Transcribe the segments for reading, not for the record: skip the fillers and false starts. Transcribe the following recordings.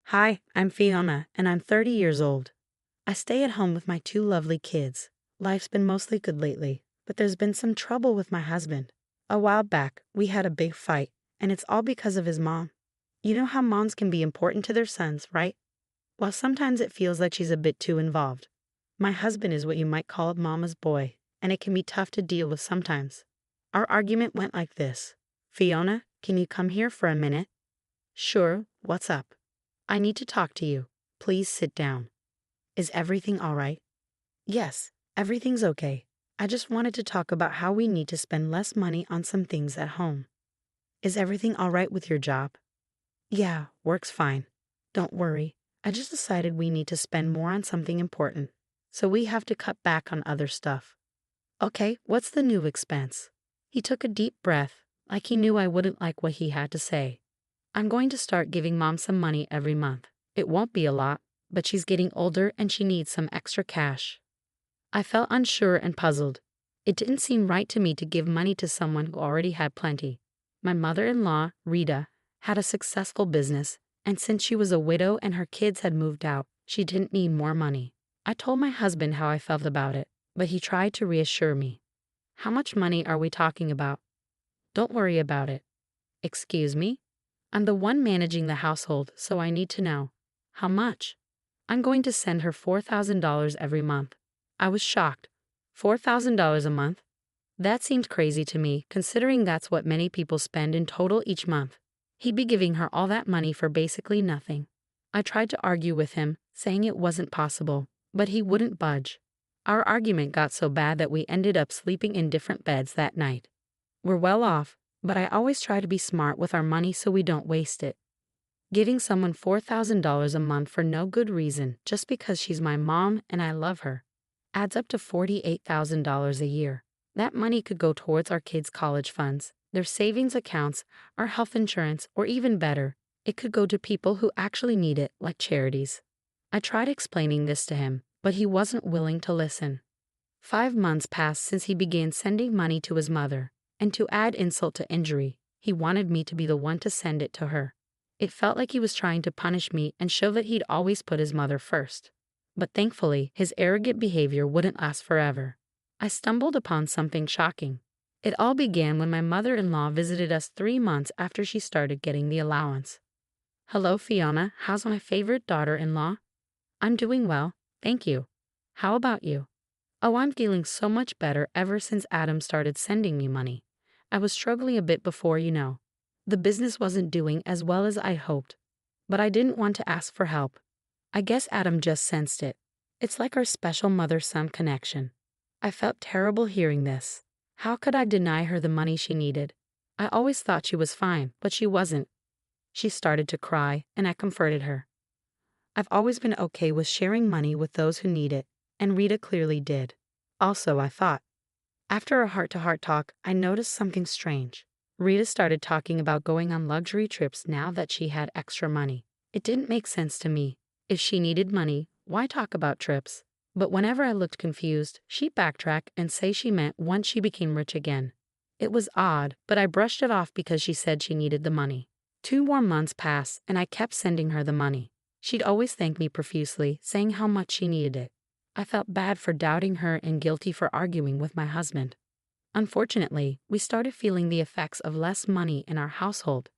Hi, I'm Fiona, and I'm 30 years old. I stay at home with my two lovely kids. Life's been mostly good lately, but there's been some trouble with my husband. A while back, we had a big fight, and it's all because of his mom. You know how moms can be important to their sons, right? Well, sometimes it feels like she's a bit too involved. My husband is what you might call a mama's boy, and it can be tough to deal with sometimes. Our argument went like this. Fiona, can you come here for a minute? Sure, what's up? I need to talk to you. Please sit down. Is everything all right? Yes, everything's okay. I just wanted to talk about how we need to spend less money on some things at home. Is everything all right with your job? Yeah, work's fine. Don't worry. I just decided we need to spend more on something important, so we have to cut back on other stuff. Okay, what's the new expense? He took a deep breath, like he knew I wouldn't like what he had to say. I'm going to start giving Mom some money every month. It won't be a lot, but she's getting older and she needs some extra cash. I felt unsure and puzzled. It didn't seem right to me to give money to someone who already had plenty. My mother-in-law, Rita, had a successful business, and since she was a widow and her kids had moved out, she didn't need more money. I told my husband how I felt about it, but he tried to reassure me. How much money are we talking about? Don't worry about it. Excuse me? I'm the one managing the household, so I need to know. How much? I'm going to send her $4,000 every month. I was shocked. $4,000 a month? That seemed crazy to me, considering that's what many people spend in total each month. He'd be giving her all that money for basically nothing. I tried to argue with him, saying it wasn't possible, but he wouldn't budge. Our argument got so bad that we ended up sleeping in different beds that night. We're well off, but I always try to be smart with our money so we don't waste it. Giving someone $4,000 a month for no good reason, just because she's my mom and I love her, adds up to $48,000 a year. That money could go towards our kids' college funds, their savings accounts, our health insurance, or even better, it could go to people who actually need it, like charities. I tried explaining this to him, but he wasn't willing to listen. 5 months passed since he began sending money to his mother, and to add insult to injury, he wanted me to be the one to send it to her. It felt like he was trying to punish me and show that he'd always put his mother first. But thankfully, his arrogant behavior wouldn't last forever. I stumbled upon something shocking. It all began when my mother-in-law visited us 3 months after she started getting the allowance. Hello, Fiona. How's my favorite daughter-in-law? I'm doing well, thank you. How about you? Oh, I'm feeling so much better ever since Adam started sending me money. I was struggling a bit before, you know. The business wasn't doing as well as I hoped, but I didn't want to ask for help. I guess Adam just sensed it. It's like our special mother-son connection. I felt terrible hearing this. How could I deny her the money she needed? I always thought she was fine, but she wasn't. She started to cry, and I comforted her. I've always been okay with sharing money with those who need it, and Rita clearly did. Also, I thought. After a heart-to-heart talk, I noticed something strange. Rita started talking about going on luxury trips now that she had extra money. It didn't make sense to me. If she needed money, why talk about trips? But whenever I looked confused, she'd backtrack and say she meant once she became rich again. It was odd, but I brushed it off because she said she needed the money. 2 more months passed, and I kept sending her the money. She'd always thank me profusely, saying how much she needed it. I felt bad for doubting her and guilty for arguing with my husband. Unfortunately, we started feeling the effects of less money in our household.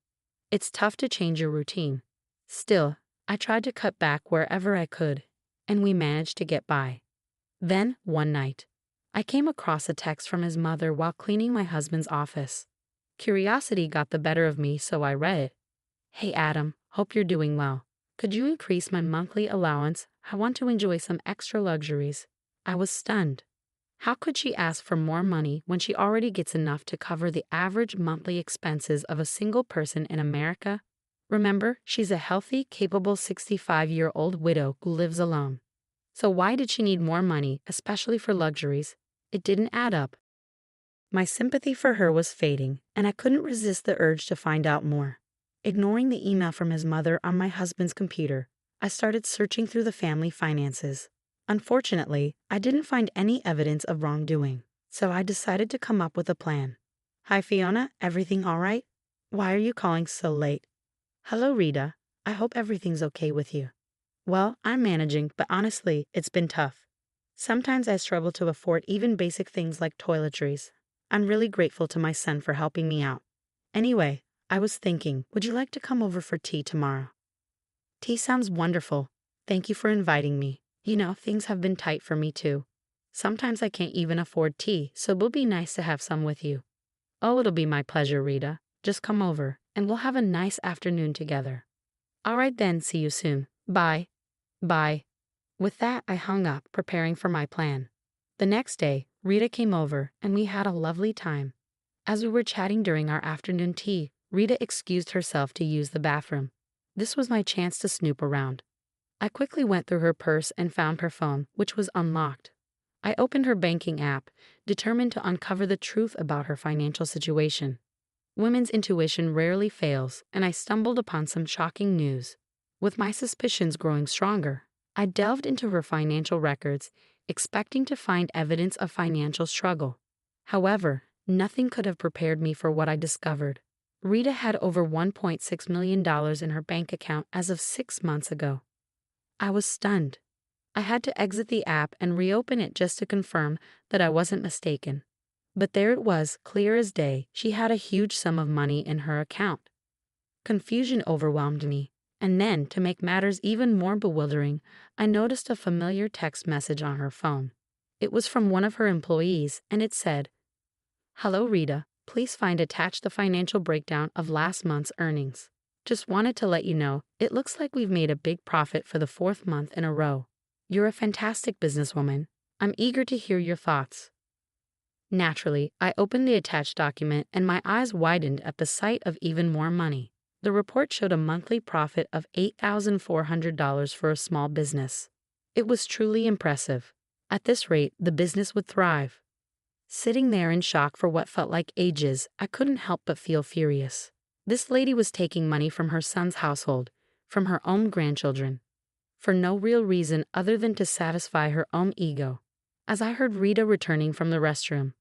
It's tough to change your routine. Still, I tried to cut back wherever I could, and we managed to get by. Then, one night, I came across a text from his mother while cleaning my husband's office. Curiosity got the better of me, so I read it. Hey Adam, hope you're doing well. Could you increase my monthly allowance? I want to enjoy some extra luxuries. I was stunned. How could she ask for more money when she already gets enough to cover the average monthly expenses of a single person in America? Remember, she's a healthy, capable 65-year-old widow who lives alone. So why did she need more money, especially for luxuries? It didn't add up. My sympathy for her was fading, and I couldn't resist the urge to find out more. Ignoring the email from his mother on my husband's computer, I started searching through the family finances. Unfortunately, I didn't find any evidence of wrongdoing, so I decided to come up with a plan. Hi Fiona, everything all right? Why are you calling so late? Hello Rita, I hope everything's okay with you. Well, I'm managing, but honestly, it's been tough. Sometimes I struggle to afford even basic things like toiletries. I'm really grateful to my son for helping me out. Anyway, I was thinking, would you like to come over for tea tomorrow? Tea sounds wonderful. Thank you for inviting me. You know, things have been tight for me too. Sometimes I can't even afford tea, so it'll be nice to have some with you. Oh, it'll be my pleasure, Rita. Just come over, and we'll have a nice afternoon together. All right then, see you soon. Bye. Bye. With that, I hung up, preparing for my plan. The next day, Rita came over, and we had a lovely time. As we were chatting during our afternoon tea, Rita excused herself to use the bathroom. This was my chance to snoop around. I quickly went through her purse and found her phone, which was unlocked. I opened her banking app, determined to uncover the truth about her financial situation. Women's intuition rarely fails, and I stumbled upon some shocking news. With my suspicions growing stronger, I delved into her financial records, expecting to find evidence of financial struggle. However, nothing could have prepared me for what I discovered. Rita had over $1.6 million in her bank account as of 6 months ago. I was stunned. I had to exit the app and reopen it just to confirm that I wasn't mistaken. But there it was, clear as day. She had a huge sum of money in her account. Confusion overwhelmed me, and then, to make matters even more bewildering, I noticed a familiar text message on her phone. It was from one of her employees, and it said, "Hello Rita, please find attached the financial breakdown of last month's earnings. Just wanted to let you know, it looks like we've made a big profit for the 4th month in a row. You're a fantastic businesswoman. I'm eager to hear your thoughts." Naturally, I opened the attached document and my eyes widened at the sight of even more money. The report showed a monthly profit of $8,400 for a small business. It was truly impressive. At this rate, the business would thrive. Sitting there in shock for what felt like ages, I couldn't help but feel furious. This lady was taking money from her son's household, from her own grandchildren, for no real reason other than to satisfy her own ego. As I heard Rita returning from the restroom,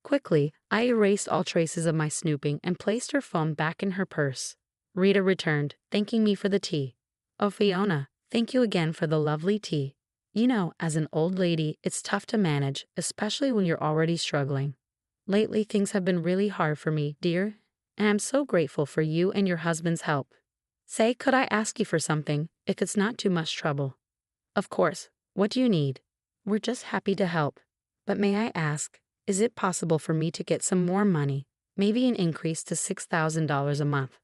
quickly, I erased all traces of my snooping and placed her phone back in her purse. Rita returned, thanking me for the tea. "Oh, Fiona, thank you again for the lovely tea. You know, as an old lady, it's tough to manage, especially when you're already struggling. Lately, things have been really hard for me, dear, and I'm so grateful for you and your husband's help. Say, could I ask you for something, if it's not too much trouble?" "Of course. What do you need?" "We're just happy to help. But may I ask, is it possible for me to get some more money, maybe an increase to $6,000 a month?"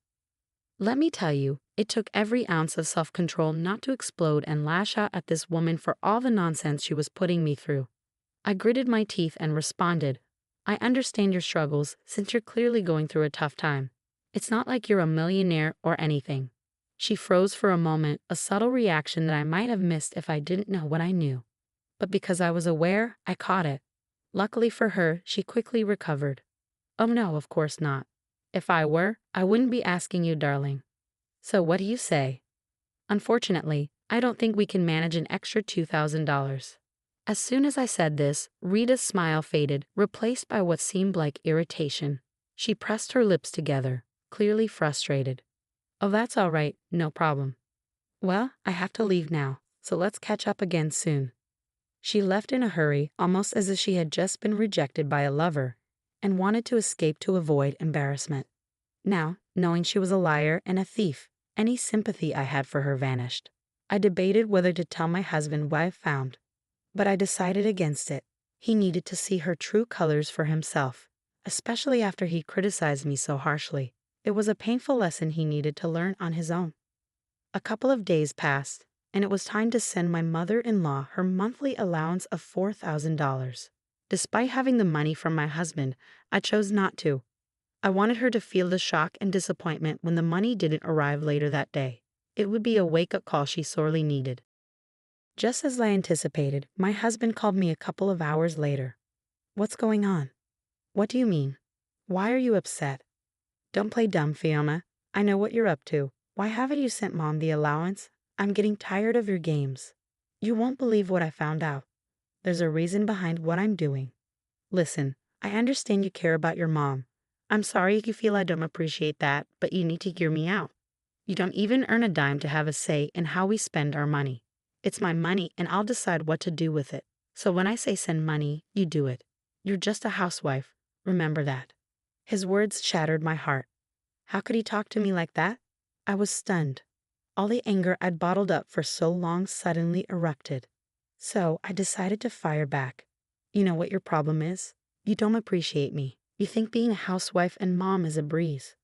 Let me tell you, it took every ounce of self-control not to explode and lash out at this woman for all the nonsense she was putting me through. I gritted my teeth and responded, "I understand your struggles since you're clearly going through a tough time. It's not like you're a millionaire or anything." She froze for a moment, a subtle reaction that I might have missed if I didn't know what I knew. But because I was aware, I caught it. Luckily for her, she quickly recovered. "Oh no, of course not. If I were, I wouldn't be asking you, darling. So what do you say?" "Unfortunately, I don't think we can manage an extra $2,000. As soon as I said this, Rita's smile faded, replaced by what seemed like irritation. She pressed her lips together, clearly frustrated. "Oh, that's all right, no problem. Well, I have to leave now, so let's catch up again soon." She left in a hurry, almost as if she had just been rejected by a lover and wanted to escape to avoid embarrassment. Now, knowing she was a liar and a thief, any sympathy I had for her vanished. I debated whether to tell my husband what I found, but I decided against it. He needed to see her true colors for himself, especially after he criticized me so harshly. It was a painful lesson he needed to learn on his own. A couple of days passed, and it was time to send my mother-in-law her monthly allowance of $4,000. Despite having the money from my husband, I chose not to. I wanted her to feel the shock and disappointment when the money didn't arrive later that day. It would be a wake-up call she sorely needed. Just as I anticipated, my husband called me a couple of hours later. "What's going on?" "What do you mean? Why are you upset?" "Don't play dumb, Fiona. I know what you're up to. Why haven't you sent Mom the allowance? I'm getting tired of your games. You won't believe what I found out. There's a reason behind what I'm doing. Listen, I understand you care about your mom. I'm sorry if you feel I don't appreciate that, but you need to hear me out. You don't even earn a dime to have a say in how we spend our money. It's my money and I'll decide what to do with it. So when I say send money, you do it. You're just a housewife. Remember that." His words shattered my heart. How could he talk to me like that? I was stunned. All the anger I'd bottled up for so long suddenly erupted. So I decided to fire back. "You know what your problem is? You don't appreciate me. You think being a housewife and mom is a breeze.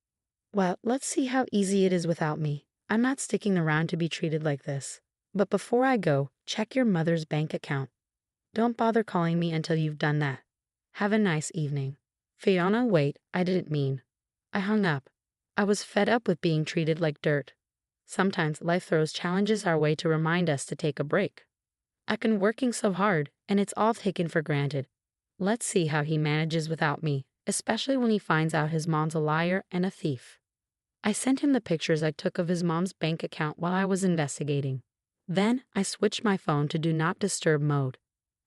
Well, let's see how easy it is without me. I'm not sticking around to be treated like this. But before I go, check your mother's bank account. Don't bother calling me until you've done that. Have a nice evening." "Fiona, wait, I didn't mean." I hung up. I was fed up with being treated like dirt. Sometimes life throws challenges our way to remind us to take a break. I've been working so hard, and it's all taken for granted. Let's see how he manages without me, especially when he finds out his mom's a liar and a thief. I sent him the pictures I took of his mom's bank account while I was investigating. Then I switched my phone to do not disturb mode.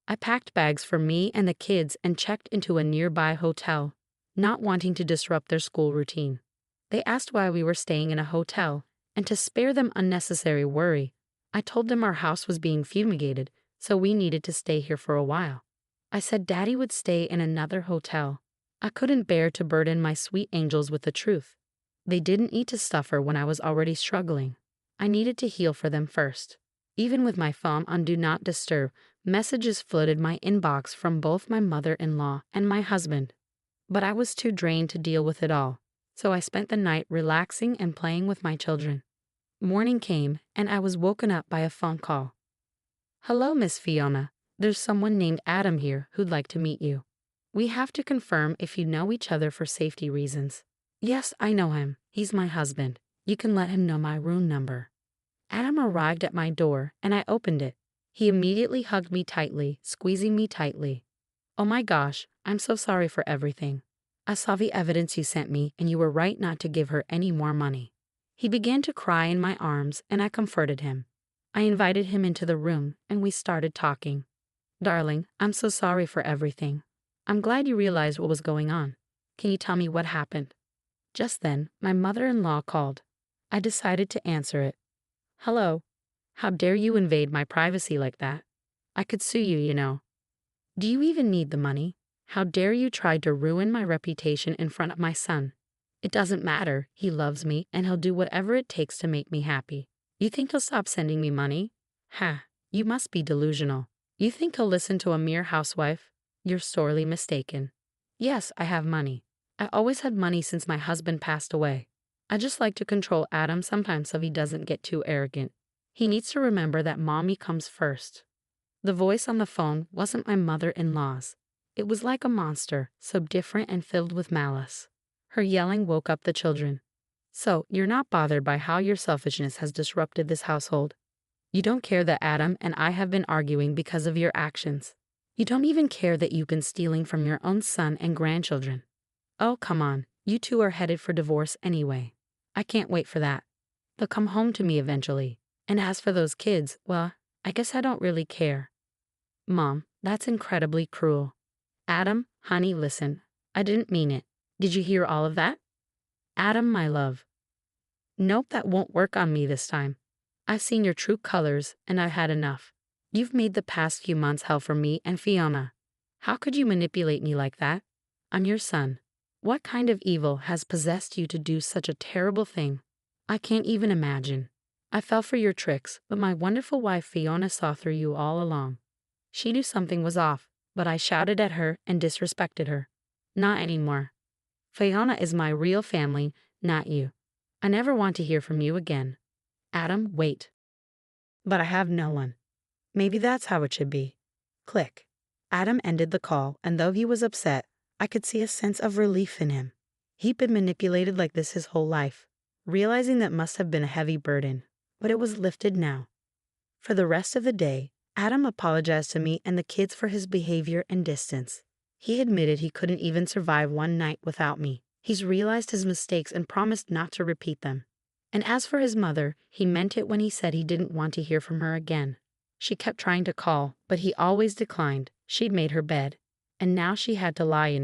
I packed bags for me and the kids and checked into a nearby hotel, not wanting to disrupt their school routine. They asked why we were staying in a hotel, and to spare them unnecessary worry, I told them our house was being fumigated, so we needed to stay here for a while. I said Daddy would stay in another hotel. I couldn't bear to burden my sweet angels with the truth. They didn't need to suffer when I was already struggling. I needed to heal for them first. Even with my phone on Do Not Disturb, messages flooded my inbox from both my mother-in-law and my husband. But I was too drained to deal with it all, so I spent the night relaxing and playing with my children. Morning came, and I was woken up by a phone call. "Hello, Miss Fiona. There's someone named Adam here who'd like to meet you. We have to confirm if you know each other for safety reasons." "Yes, I know him. He's my husband. You can let him know my room number." Adam arrived at my door, and I opened it. He immediately hugged me tightly, squeezing me tightly. "Oh my gosh, I'm so sorry for everything. I saw the evidence you sent me, and you were right not to give her any more money." He began to cry in my arms, and I comforted him. I invited him into the room, and we started talking. "Darling, I'm so sorry for everything. I'm glad you realized what was going on. Can you tell me what happened?" Just then, my mother-in-law called. I decided to answer it. "Hello. How dare you invade my privacy like that? I could sue you, you know." "Do you even need the money? How dare you try to ruin my reputation in front of my son? It doesn't matter. He loves me, and he'll do whatever it takes to make me happy. You think he'll stop sending me money? Ha, you must be delusional. You think he'll listen to a mere housewife? You're sorely mistaken. Yes, I have money. I always had money since my husband passed away. I just like to control Adam sometimes so he doesn't get too arrogant. He needs to remember that mommy comes first." The voice on the phone wasn't my mother-in-law's. It was like a monster, so different and filled with malice. Her yelling woke up the children. "So, you're not bothered by how your selfishness has disrupted this household? You don't care that Adam and I have been arguing because of your actions. You don't even care that you've been stealing from your own son and grandchildren. Oh, come on, you two are headed for divorce anyway. I can't wait for that. They'll come home to me eventually. And as for those kids, well, I guess I don't really care." "Mom, that's incredibly cruel." "Adam, honey, listen. I didn't mean it. Did you hear all of that?" "Adam, my love." "Nope, that won't work on me this time. I've seen your true colors, and I've had enough. You've made the past few months hell for me and Fiona. How could you manipulate me like that? I'm your son. What kind of evil has possessed you to do such a terrible thing? I can't even imagine. I fell for your tricks, but my wonderful wife Fiona saw through you all along. She knew something was off, but I shouted at her and disrespected her. Not anymore. Fiona is my real family, not you. I never want to hear from you again. Adam, wait." But I have no one. Maybe that's how it should be. Click. Adam ended the call, and though he was upset, I could see a sense of relief in him. He'd been manipulated like this his whole life. Realizing that must have been a heavy burden, but it was lifted now. For the rest of the day, Adam apologized to me and the kids for his behavior and distance. He admitted he couldn't even survive one night without me. He's realized his mistakes and promised not to repeat them. And as for his mother, he meant it when he said he didn't want to hear from her again. She kept trying to call, but he always declined. She'd made her bed, and now she had to lie in it.